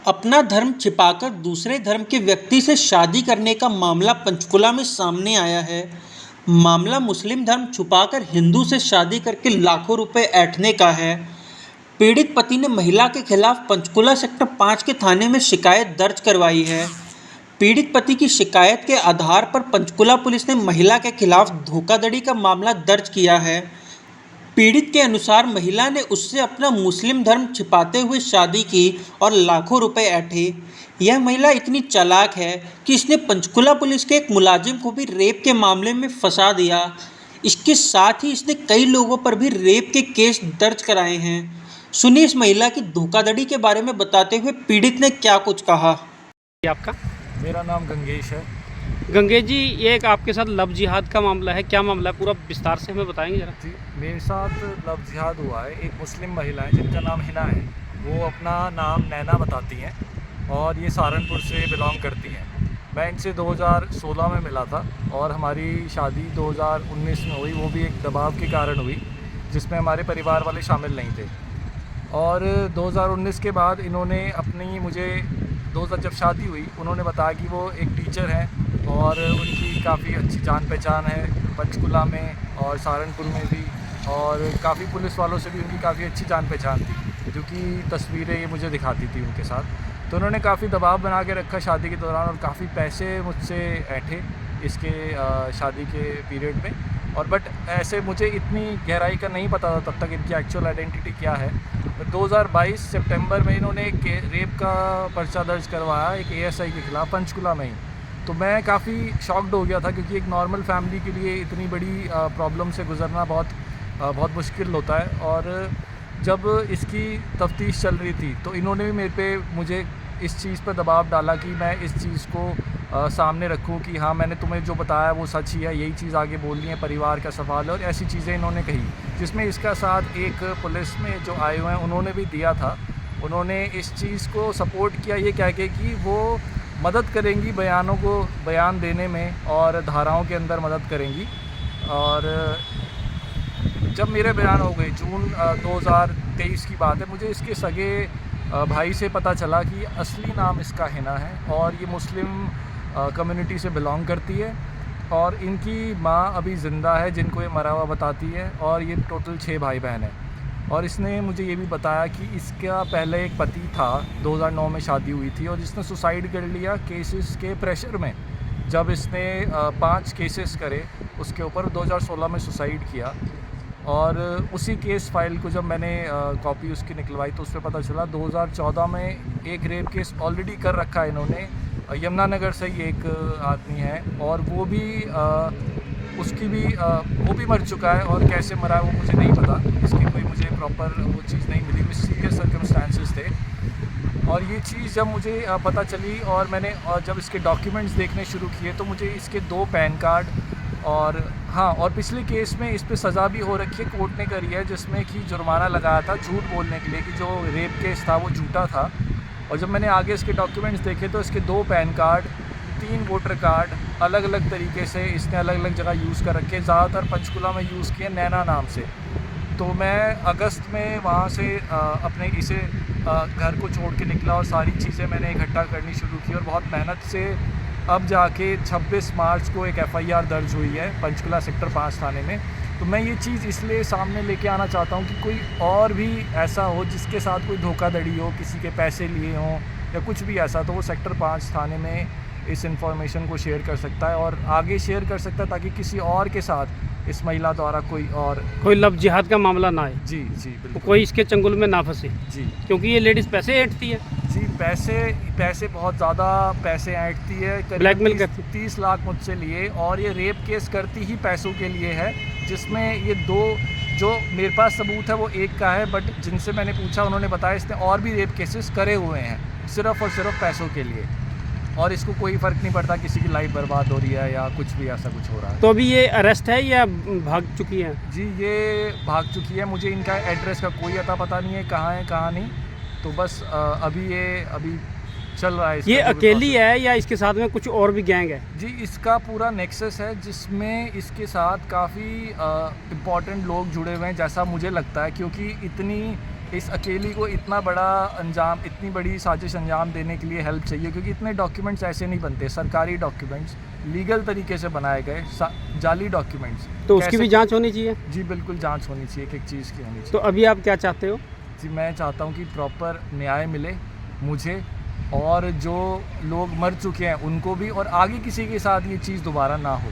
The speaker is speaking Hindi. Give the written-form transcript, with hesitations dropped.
अपना धर्म छिपाकर दूसरे धर्म के व्यक्ति से शादी करने का मामला पंचकुला में सामने आया है। मामला मुस्लिम धर्म छुपाकर हिंदू से शादी करके लाखों रुपए ऐंठने का है। पीड़ित पति ने महिला के खिलाफ पंचकुला सेक्टर 5 के थाने में शिकायत दर्ज करवाई है। पीड़ित पति की शिकायत के आधार पर पंचकुला पुलिस ने महिला के खिलाफ धोखाधड़ी का मामला दर्ज किया है। पीड़ित के अनुसार महिला ने उससे अपना मुस्लिम धर्म छिपाते हुए शादी की और लाखों रुपए ऐंठे। यह महिला इतनी चालाक है कि इसने पंचकुला पुलिस के एक मुलाजिम को भी रेप के मामले में फंसा दिया। इसके साथ ही इसने कई लोगों पर भी रेप के केस दर्ज कराए हैं। सुनिए इस महिला की धोखाधड़ी के बारे में बताते हुए पीड़ित ने क्या कुछ कहा। ये आपका? मेरा नाम गंगेश है। गंगेश जी, ये एक आपके साथ लव जिहाद का मामला है, क्या मामला है? पूरा विस्तार से हमें बताएंगे जरा। जी, मेरे साथ लव जिहाद हुआ है। एक मुस्लिम महिला है जिनका नाम हिना है। वो अपना नाम नैना बताती हैं और ये सहारनपुर से बिलोंग करती हैं। मैं इनसे 2016 में मिला था और हमारी शादी 2019 में हुई, वो भी एक दबाव के कारण हुई जिसमें हमारे परिवार वाले शामिल नहीं थे। और 2019 के बाद इन्होंने अपनी मुझे 2000 जब शादी हुई, उन्होंने बताया कि वो एक टीचर हैं और उनकी काफ़ी अच्छी जान पहचान है पंचकुला में और सहारनपुर में भी, और काफ़ी पुलिस वालों से भी उनकी काफ़ी अच्छी जान पहचान थी, जो कि तस्वीरें ये मुझे दिखाती थी उनके साथ। तो उन्होंने काफ़ी दबाव बना के रखा शादी के दौरान और काफ़ी पैसे मुझसे ऐंठे इसके शादी के पीरियड में। और बट ऐसे मुझे इतनी गहराई का नहीं पता था तब तक इनकी एक्चुअल आइडेंटिटी क्या है। 2022 सितंबर में इन्होंने एक रेप का पर्चा दर्ज करवाया एक एएसआई के खिलाफ पंचकुला में ही। तो मैं काफ़ी शॉक्ड हो गया था क्योंकि एक नॉर्मल फैमिली के लिए इतनी बड़ी प्रॉब्लम से गुजरना बहुत मुश्किल होता है। और जब इसकी तफ्तीश चल रही थी तो इन्होंने भी मुझे इस चीज़ पर दबाव डाला कि मैं इस चीज़ को सामने रखूं कि हाँ, मैंने तुम्हें जो बताया वो सच ही है, यही चीज़ आगे बोलनी है, परिवार का सवाल है, और ऐसी चीज़ें इन्होंने कही, जिसमें इसका साथ एक पुलिस में जो आए हुए हैं उन्होंने भी दिया था। उन्होंने इस चीज़ को सपोर्ट किया ये कह के कि वो मदद करेंगी बयानों को बयान देने में और धाराओं के अंदर मदद करेंगी। और जब मेरे बयान हो गए जून 2023 की बात है, मुझे इसके सगे भाई से पता चला कि असली नाम इसका हिना है और ये मुस्लिम कम्युनिटी से बिलोंग करती है और इनकी माँ अभी ज़िंदा है जिनको ये मरा हुआ बताती है, और ये टोटल 6 भाई बहन हैं। और इसने मुझे ये भी बताया कि इसका पहले एक पति था, 2009 में शादी हुई थी और जिसने सुसाइड कर लिया केसेस के प्रेशर में। जब इसने 5 केसेस करे उसके ऊपर 2016 में सुसाइड किया। और उसी केस फाइल को जब मैंने कॉपी उसकी निकलवाई तो उसमें पता चला 2014 में एक रेप केस ऑलरेडी कर रखा है इन्होंने। यमुनानगर से ही एक आदमी है और वो भी उसकी भी वो भी मर चुका है, और कैसे मरा है वो मुझे नहीं पता, इसकी कोई मुझे प्रॉपर वो चीज़ नहीं मिली, मिस्टीरियस सर्कमस्टांसेस थे। और ये चीज़ जब मुझे पता चली और मैंने जब इसके डॉक्यूमेंट्स देखने शुरू किए तो मुझे इसके 2 पैन कार्ड और हाँ, और पिछले केस में इस पे सज़ा भी हो रखी है, कोर्ट ने करी है, जिसमें कि जुर्माना लगाया था झूठ बोलने के लिए कि जो रेप केस था वो झूठा था। और जब मैंने आगे इसके डॉक्यूमेंट्स देखे तो इसके 2 पैन कार्ड, 3 वोटर कार्ड अलग अलग तरीके से इसने अलग अलग जगह यूज़ कर रखे, ज़्यादातर पंचकुला में यूज़ किए नैना नाम से। तो मैं अगस्त में वहाँ से अपने इसे घर को छोड़ के निकला और सारी चीज़ें मैंने इकट्ठा करनी शुरू की और बहुत मेहनत से अब जाके 26 मार्च को एक एफआईआर दर्ज हुई है पंचकुला सेक्टर 5 थाने में। तो मैं ये चीज़ इसलिए सामने लेके आना चाहता हूँ कि कोई और भी ऐसा हो जिसके साथ कोई धोखाधड़ी हो, किसी के पैसे लिए हों या कुछ भी ऐसा, तो वो सेक्टर 5 थाने में इस इन्फॉर्मेशन को शेयर कर सकता है और आगे शेयर कर सकता है ताकि किसी और के साथ इस महिला द्वारा कोई लव जिहाद का मामला ना आए। जी जी बिल्कुल, तो कोई इसके चंगुल में ना फंसे जी, क्योंकि ये लेडीज़ पैसे ऐंठती है जी। पैसे बहुत ज़्यादा पैसे ऐंठती है, ब्लैकमेल करती 30 लाख मुझसे लिए, और ये रेप केस करती ही पैसों के लिए है, जिसमें ये 2 जो मेरे पास सबूत है वो एक का है, बट जिनसे मैंने पूछा उन्होंने बताया इसने और भी रेप केसेस करे हुए हैं सिर्फ़ और सिर्फ पैसों के लिए, और इसको कोई फ़र्क नहीं पड़ता किसी की लाइफ बर्बाद हो रही है या कुछ भी ऐसा कुछ हो रहा है। तो अभी ये अरेस्ट है या भाग चुकी है? जी, ये भाग चुकी है। मुझे इनका एड्रेस का कोई अता पता नहीं है, कहाँ है कहाँ नहीं। तो बस अभी चल रहा है। ये अकेली है या इसके साथ में कुछ और भी गैंग है? जी, इसका पूरा नेक्सस है जिसमें इसके साथ काफ़ी इम्पॉर्टेंट लोग जुड़े हुए हैं जैसा मुझे लगता है, क्योंकि इतनी इस अकेली को इतना बड़ा अंजाम, इतनी बड़ी साजिश अंजाम देने के लिए हेल्प चाहिए, क्योंकि इतने डॉक्यूमेंट्स ऐसे नहीं बनते, सरकारी डॉक्यूमेंट्स लीगल तरीके से बनाए गए जाली डॉक्यूमेंट्स। तो उसकी भी जांच होनी चाहिए। जी बिल्कुल, जांच होनी चाहिए, एक एक चीज़ की होनी तो चाहिए। अभी आप क्या चाहते हो? जी मैं चाहता हूँ कि प्रॉपर न्याय मिले मुझे, और जो लोग मर चुके हैं उनको भी, और आगे किसी के साथ ये चीज़ दोबारा ना हो।